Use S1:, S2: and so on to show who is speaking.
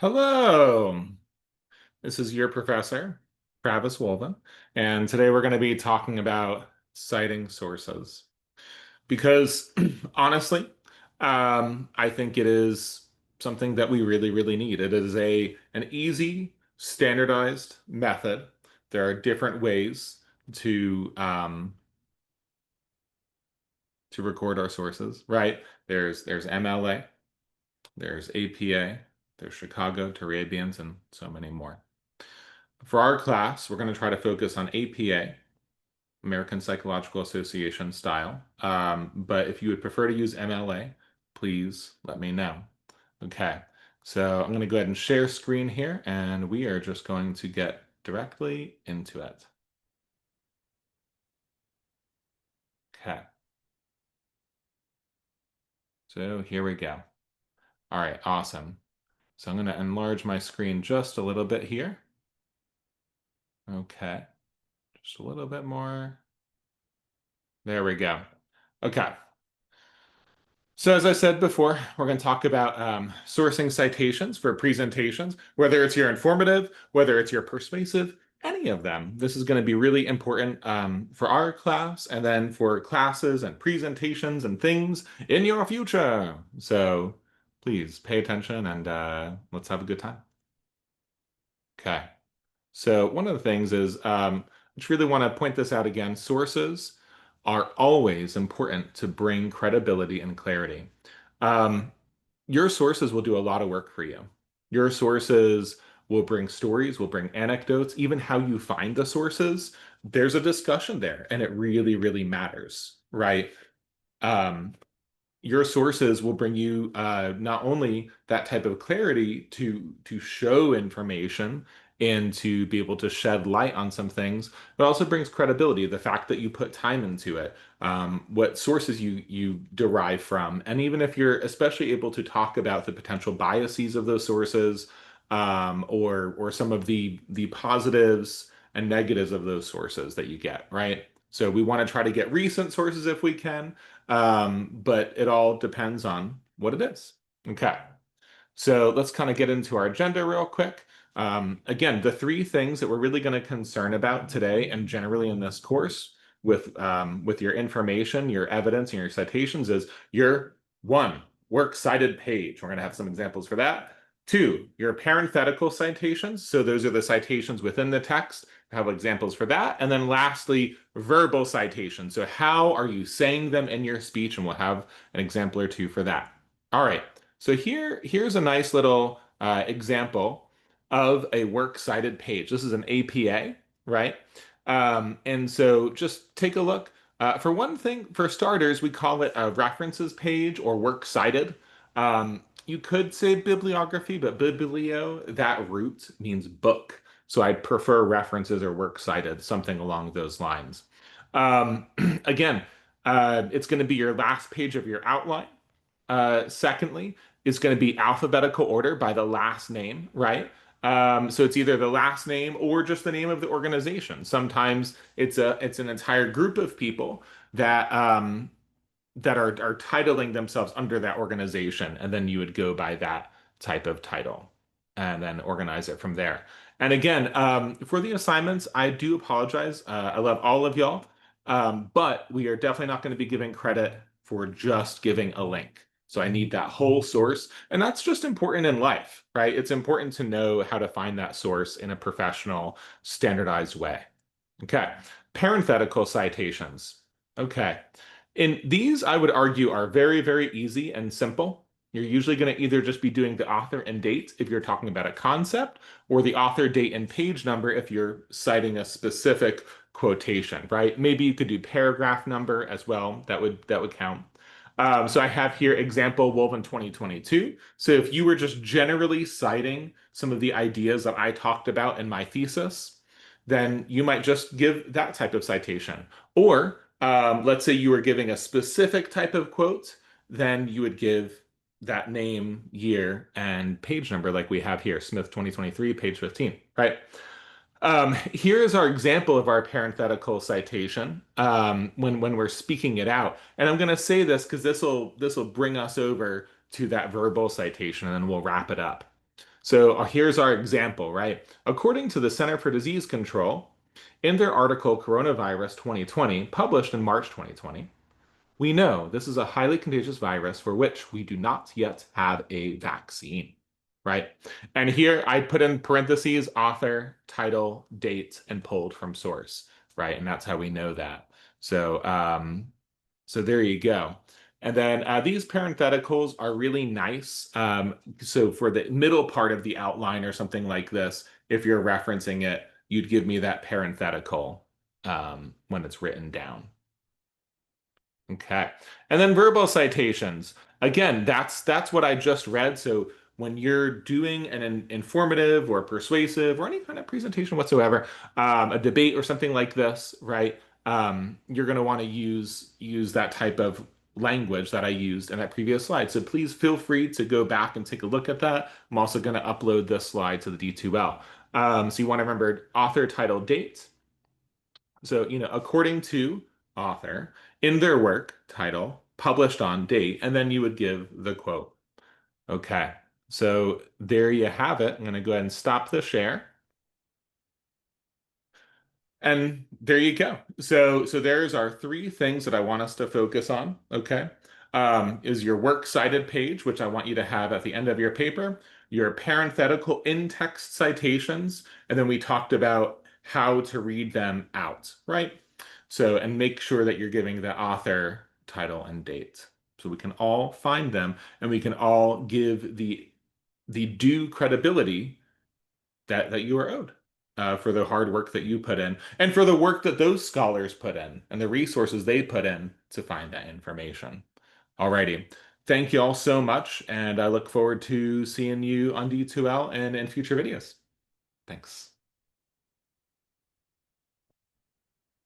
S1: Hello, this is your professor, Travis Wolven, and today we're going to be talking about citing sources because honestly, I think it is something that we really, really need. It is an easy, standardized method. There are different ways to um, to record our sources, right? There's MLA, there's APA, there's Chicago, Turabians, and so many more. For our class, we're going to try to focus on APA, American Psychological Association style. But if you would prefer to use MLA, please let me know. Okay, so I'm going to go ahead and share screen here, and we are just going to get directly into it. Okay, so here we go. All right, awesome. So I'm going to enlarge my screen just a little bit here. Okay, just a little bit more. There we go. Okay. So as I said before, we're going to talk about sourcing citations for presentations, whether it's your informative, whether it's your persuasive, any of them. This is going to be really important for our class and then for classes and presentations and things in your future. So please pay attention and let's have a good time. Okay. So one of the things is, I just really want to point this out again. Sources are always important to bring credibility and clarity. Um, your sources will do a lot of work for you. Your sources will bring stories, will bring anecdotes, even how you find the sources. There's a discussion there, and it really, really matters, right? Um, your sources will bring you not only that type of clarity to show information and to be able to shed light on some things, but also brings credibility. The fact that you put time into it, what sources you derive from, and even if you're especially able to talk about the potential biases of those sources, or some of the positives and negatives of those sources that you get, right? So we want to try to get recent sources if we can, but it all depends on what it is. Okay, so let's kind of get into our agenda real quick. Again, the three things that we're really going to concern about today and generally in this course with your information, your evidence, and your citations is your one, works cited page. We're going to have some examples for that. Two, your parenthetical citations. So those are the citations within the text. I have examples for that. And then lastly, verbal citations. So how are you saying them in your speech? And we'll have an example or two for that. All right. So here's a nice little example of a works cited page. This is an APA, right? And so just take a look. For one thing, for starters, we call it a references page or works cited. You could say bibliography, but biblio, that root means book. So I'd prefer references or works cited, something along those lines. Um, again, it's going to be your last page of your outline. Secondly, it's going to be alphabetical order by the last name, right? So it's either the last name or just the name of the organization. Sometimes it's an entire group of people that are titling themselves under that organization, and then you would go by that type of title and then organize it from there. And again, for the assignments, I do apologize. I love all of y'all, but we are definitely not going to be giving credit for just giving a link. So I need that whole source, and that's just important in life, right? It's important to know how to find that source in a professional, standardized way. Okay, parenthetical citations. Okay. And these, I would argue, are very, very easy and simple. You're usually going to either just be doing the author and date if you're talking about a concept, or the author, date, and page number if you're citing a specific quotation, right? Maybe you could do paragraph number as well. That would count. So I have here example Woven 2022. So if you were just generally citing some of the ideas that I talked about in my thesis, then you might just give that type of citation. Or let's say you were giving a specific type of quote, then you would give that name, year, and page number like we have here, Smith 2023, page 15, right? Here is our example of our parenthetical citation when we're speaking it out. And I'm going to say this because this will bring us over to that verbal citation, and then we'll wrap it up. So here's our example, right? According to the Center for Disease Control, in their article Coronavirus 2020, published in March 2020, we know this is a highly contagious virus for which we do not yet have a vaccine, right? And here I put in parentheses author, title, date, and pulled from source, right? And that's how we know that. So there you go. And then these parentheticals are really nice. So for the middle part of the outline or something like this, if you're referencing it, you'd give me that parenthetical when it's written down. Okay. And then verbal citations. Again, that's what I just read. So when you're doing an informative or persuasive or any kind of presentation whatsoever, a debate or something like this, right? You're going to want to use that type of language that I used in that previous slide. So please feel free to go back and take a look at that. I'm also going to upload this slide to the D2L. So you want to remember author, title, date. So, according to author, in their work, title, published on date, and then you would give the quote. Okay, so there you have it. I'm going to go ahead and stop the share. And there you go. So there's our three things that I want us to focus on. Okay. Is your works cited page, which I want you to have at the end of your paper, your parenthetical in-text citations, and then we talked about how to read them out, right? So, and make sure that you're giving the author, title, and date. So we can all find them and we can all give the due credibility that you are owed for the hard work that you put in and for the work that those scholars put in and the resources they put in to find that information. Alrighty. Thank you all so much, and I look forward to seeing you on D2L and in future videos. Thanks.